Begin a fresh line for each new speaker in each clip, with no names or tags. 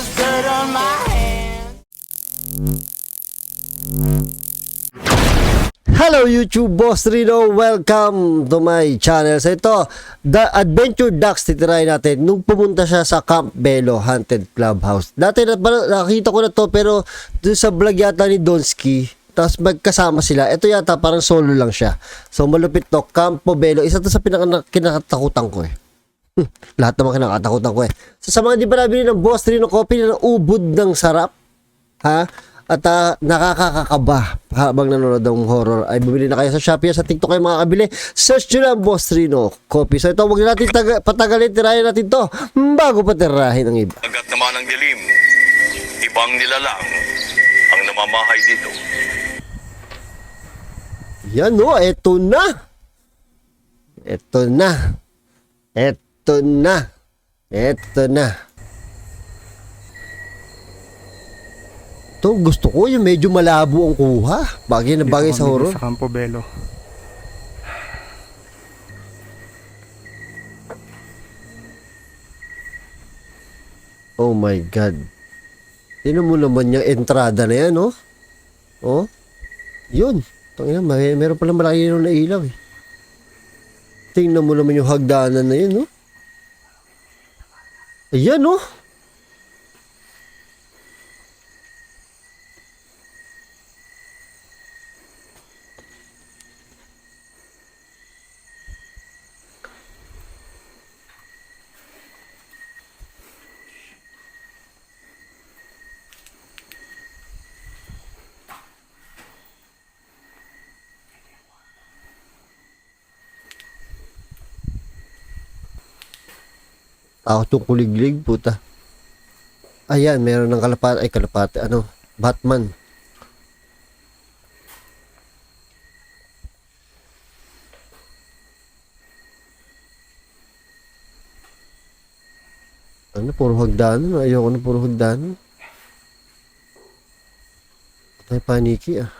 there's dirt on my hands.
Hello YouTube, Boss Rino. Welcome to my channel. So ito, The Adventure Ducks, titirahin natin nung pumunta siya sa Camp Belo Haunted Clubhouse. Dati nakita ko na to, pero dun sa vlog yata ni Donsky, tapos magkasama sila. Ito yata parang solo lang siya. So malupit to, Campo Belo. Isa to sa kinakatakutan ko eh. Lahat naman kinakatakutan ko eh. So sa mga di pa nabili ng Boss Rino coffee na ubod ng sarap, ha? At nakakakaba habang nanonood ng horror, ay bumili na kayo sa Shopee, sa TikTok kayo makakabili. Search nyo lang Boss Rino Coffee. So ito, huwag natin patagalin, tirahin natin to bago pa tirahin ang iba.
Agad naman ang dilim, ibang nilalang ang namamahay dito.
Yan o, eto na. Eto na. Eto na. Eto na. Ito, gusto ko yung medyo malabo ang kuha. Bagay na bagay sa horror.
Sa Campo Belo.
Oh my God. Tingnan mo naman yung entrada na yan, oh. Oh. Yun. Tangina, meron palang malaki na ilaw, eh. Tingnan mo naman yung hagdanan na yun, oh. Ayan, oh. Takot yung kuliglig, puta. Ayan, meron ng kalapate, ano, Batman. Ano, puro hagdanan. Ayoko na puro hagdanan. Patay paniki, ah.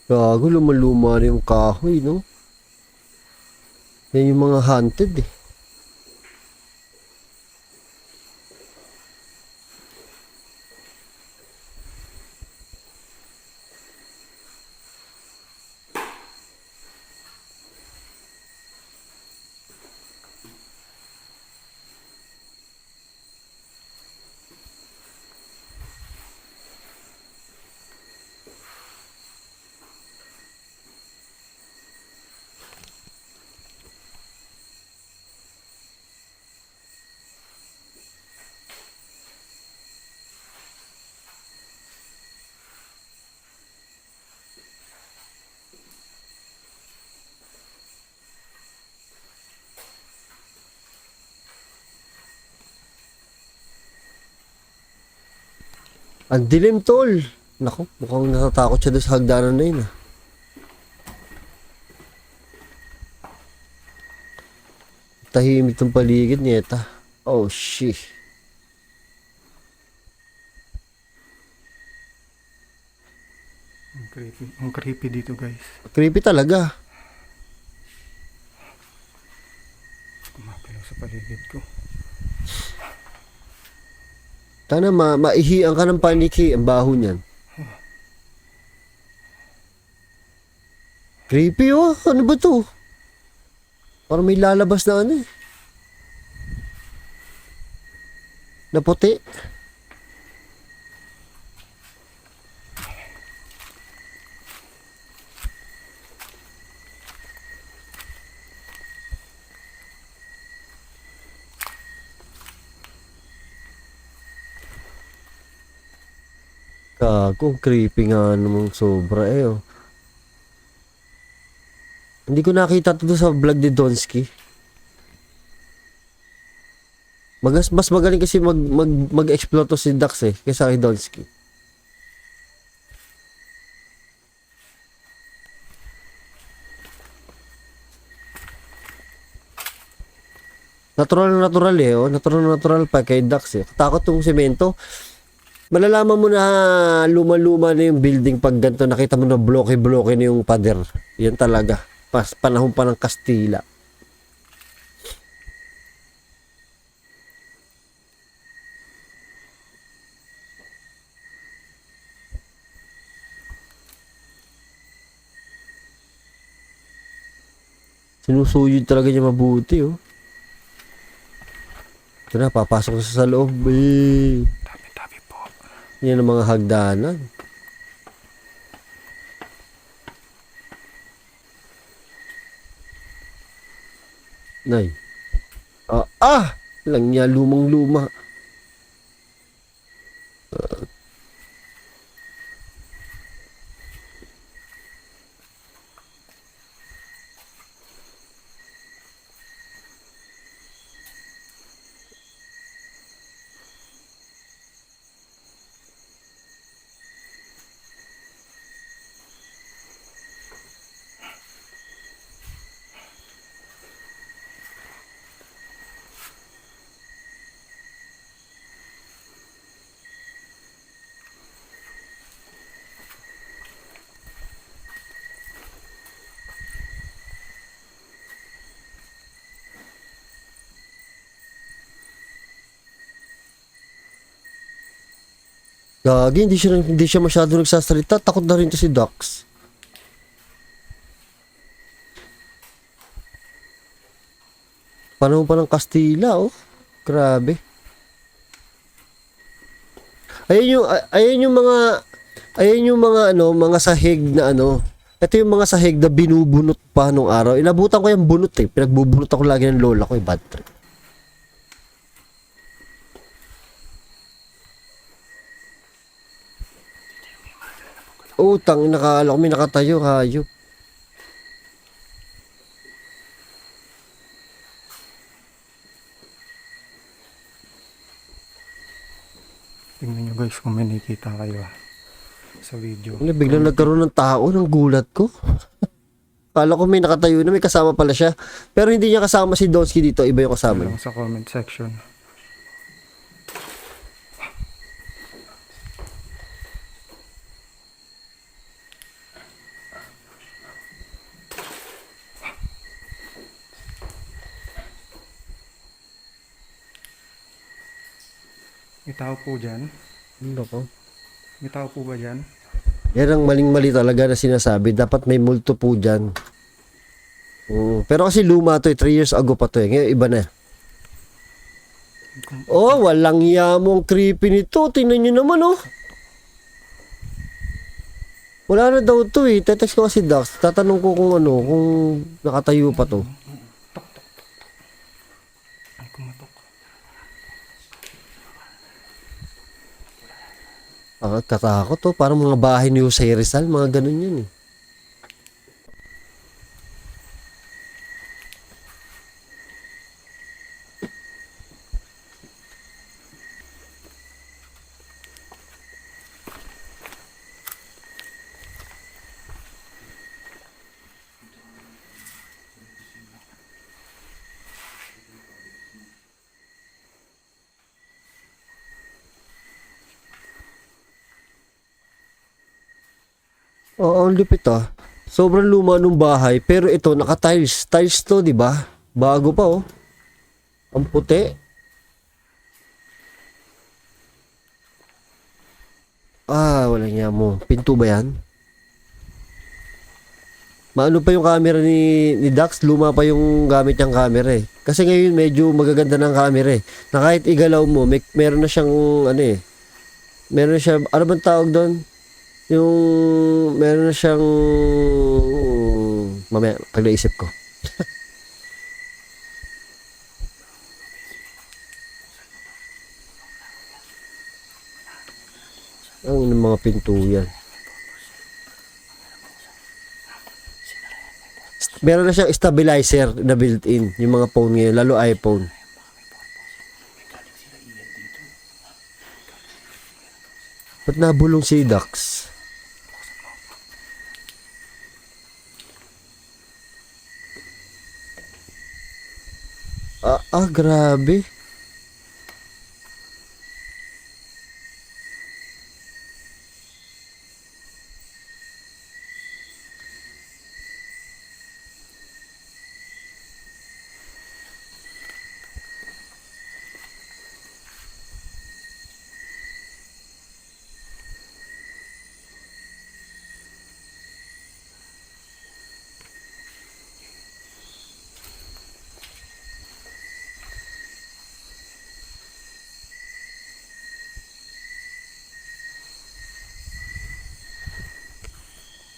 Gago, lumaluma na yung kahoy, no? Yan yung mga haunted, eh. Ang dilim, tol. Naku, mukhang natatakot siya doon sa hagdanan na yun, ah. Tahimik tong paligid niya, ta. Oh, shit.
Ang creepy dito, guys.
Creepy talaga.
Kumapilaw sa paligid ko.
Tana, maihian ka ng paniki. Ang baho niyan. Creepy, oh. Ano ba to? Parang may lalabas na ano, eh. Na puti. Gago, creepy nga namang sobra, eh, oh. Hindi ko nakita ito sa vlog ni Donsky. Mas magaling kasi mag-explore to si Dax, eh, kaysa kay Donsky. Natural na natural eh. Oh. Natural na natural pa kay Dax eh. Takot tong semento. Malalaman mo na luma-luma na yung building pag ganito. Nakita mo na bloke-bloke na yung pader. Yan talaga. Panahon pa ng Kastila. Sinusuyod talaga niya mabuti, oh. Ito na, papasok na sa loob, eh.
Dami po.
Yan ang mga hagdanan. Nay. Lang niya, lumang-luma. Gagi, hindi siya masyado nagsasalita. Takot na rin to si Dax. Panahon pa ng Kastila, oh. Grabe. Ayan yung mga mga sahig na ano. Ito yung mga sahig na binubunot pa nung araw. Inabutan ko yung bunot eh. Pinagbubunot ako lagi ng lola ko, eh, bad trip. Utang, nakala ko may nakatayo, hayop.
Tingnan nyo guys kung may nakikita kayo sa video.
Ano, biglang nagkaroon ng tao, ng gulat ko. Kala ko may nakatayo na, may kasama pala siya. Pero hindi niya kasama si Donsky dito, iba yung kasama niya.
Lang sa comment section. May tao po dyan?
Ano ko?
May tao po ba dyan?
Yan ang maling-mali talaga na sinasabi. Dapat may multo po dyan. Pero kasi luma to eh. 3 years ago pa to eh. Ngayon iba na. Oh, walang yamong creepy nito. Tingnan nyo naman oh. Wala na daw to eh. Tetext ko kasi Dax. Tatanong ko kung kung nakatayo pa to.
Ay, kumatok.
Katakot to. Parang mga bahay ni Jose Rizal. Mga ganun yun eh. Oo, ang lupit ah. Sobrang luma nung bahay, pero ito naka-tiles. Tiles to, 'di ba? Bago pa oh. Ang puti. Wala niya mo. Pinto ba 'yan? Maano pa yung camera ni Dax, luma pa yung gamit niyang camera eh. Kasi ngayon medyo magaganda ng camera eh. Na kahit igalaw mo, meron na siyang meron na siya, ano bang tawag doon? Yung meron na siyang mamaya pag naisip ko. Ang mga pinto yan. Meron na siyang stabilizer na built-in yung mga phone ngayon, lalo iPhone. Ba't nabulong si Dax? Grabe.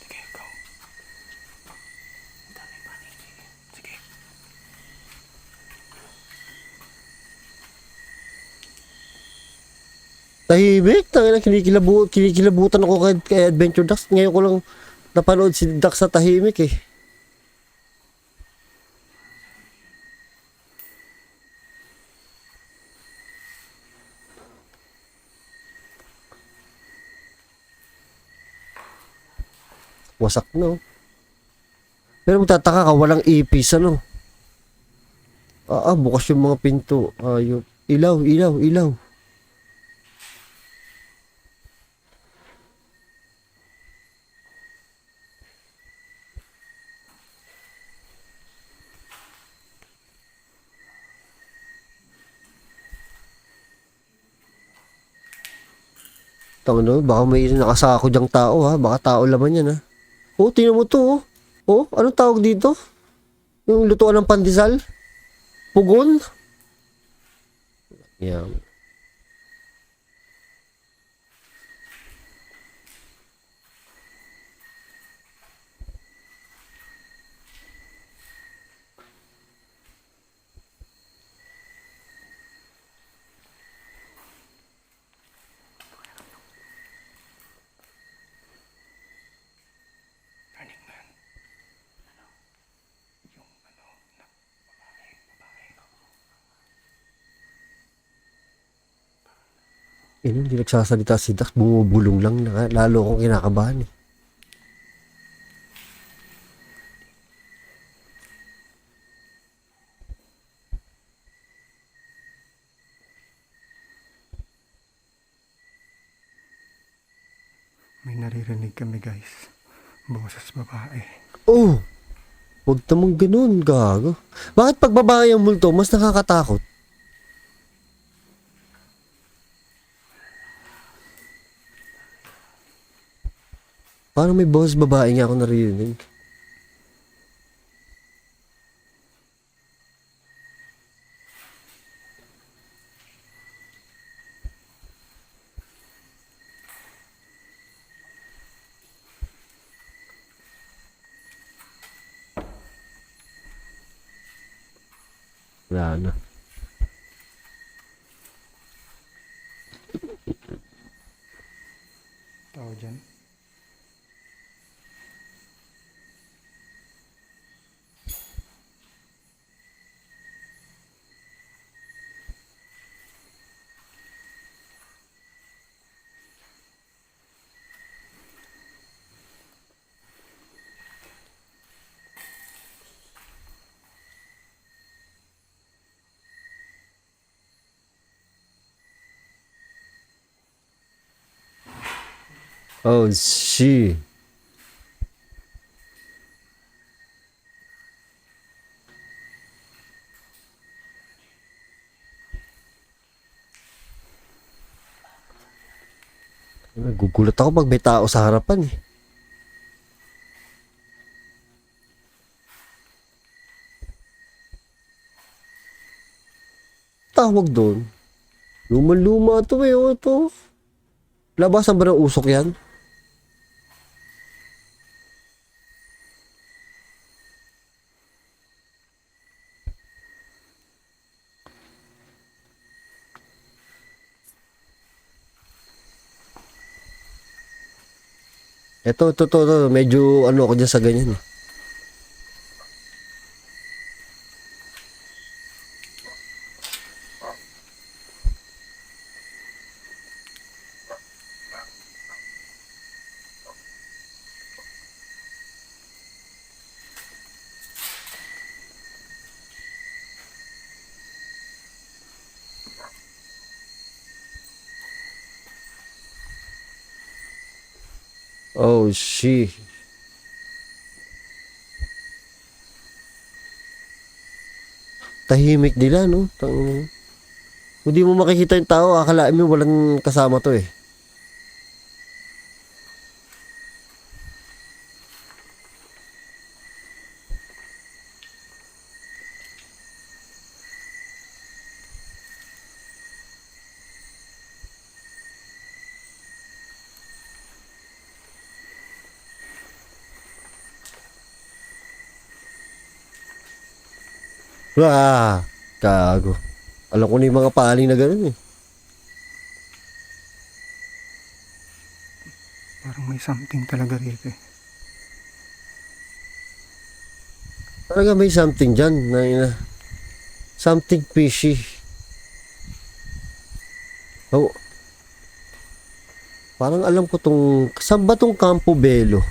Sige, ikaw. Ang dami paningin. Sige.
Tahimik. Tangina, kinikilabutan ako kay Adventure Ducks. Ngayon ko lang napanood si Ducks sa tahimik eh. Wasak no. Pero magtataka ka, walang ipis ano. Bukas yung mga pinto. Ayun. Ilaw, ilaw, ilaw. Tangino, baka may nakasako diyang tao ha. Baka tao laman yan ha. Tingnan mo to anong tawag dito? Yung lutuan ng pandesal? Pugon? Yan.
Burning Man. Yung
Hindi nagsasalita si Dax. Bumubulong lang na. Lalo akong kinakabahan eh.
May naririnig kami guys. Boses babae.
Huwag namang ganun, gago. Bakit pag babae ang multo, mas nakakatakot? Parang may boses babae nga ako naririnig. Wala na.
Tao dyan.
Oh, she. Nagugulat ako pag may tao sa harapan eh. Tawag doon. Luma-luma to eh. Ito. Labasan ba ng usok yan? Ito. Medyo ano ako dyan sa ganyan eh. Oh, she. Tahimik nila, no? Hindi mo makikita yung tao, akalain mo walang kasama to eh. Wah, gago. Alam ko na yung mga paling na gano'n eh.
Parang may something talaga rito eh.
Talaga may something dyan. Something fishy. Oh. Parang alam ko tong... Saan ba tong Campo Belo?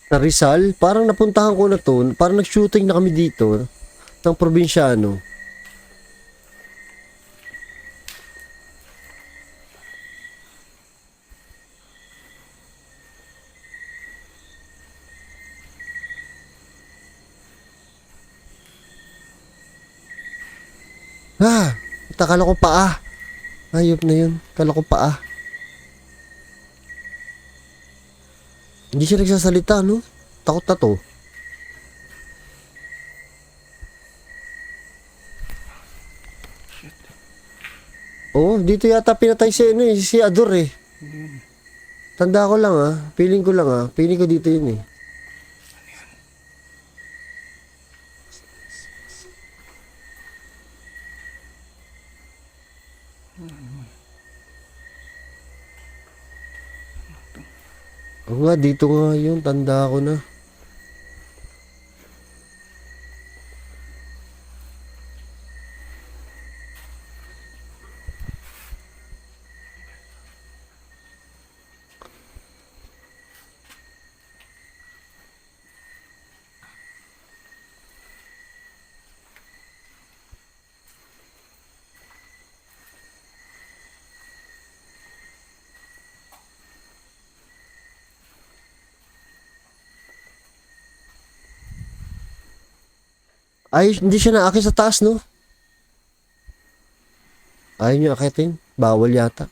Sa Rizal, parang napuntahan ko na to, parang nag-shooting na kami dito ng probinsyano. Kala ko paa. Ayop na yun. Kala ko paa. Hindi siya nagsasalita, no? Takot na to. Oo, dito yata pinatay si Ador eh. Tanda ko lang ah. Feeling ko lang ah. Feeling ko dito yun eh. Oo nga, dito nga yun. Tanda ko na. Ay, hindi siya naakit sa taas, no? Ayaw niya akitin. Bawal yata.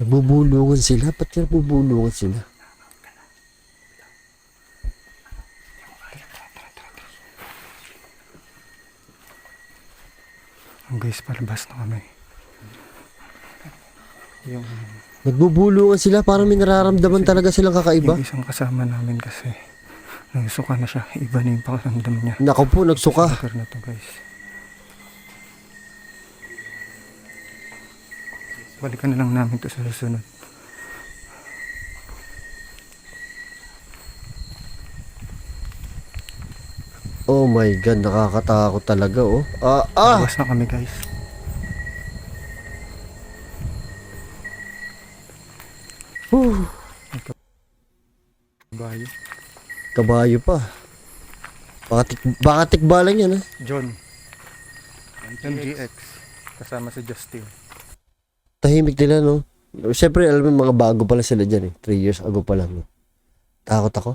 Nagbubulungan sila? Ba't nagbubulungan sila?
Guys, palabas na kami. Yung
Nagbubulungan sila, parang may nararamdaman talaga silang kakaiba.
yung isang kasama namin kasi nagsuka na siya. Iba na yung pakiramdam niya.
Naku po, nagsuka.
Sa lugar na to, guys. Balikan na lang namin to sa susunod.
Oh my God, nakakatakot talaga, oh.
Palabas na kami, guys.
Whew.
Bayo.
Kabayo pa. Baka tikbalan yan, ah.
John. MGX. Kasama si Justin.
Tahimik nila, no? Siyempre, alam mo, mga bago pala sila dyan, eh. 3 years ago pa lang, no? Takot ako.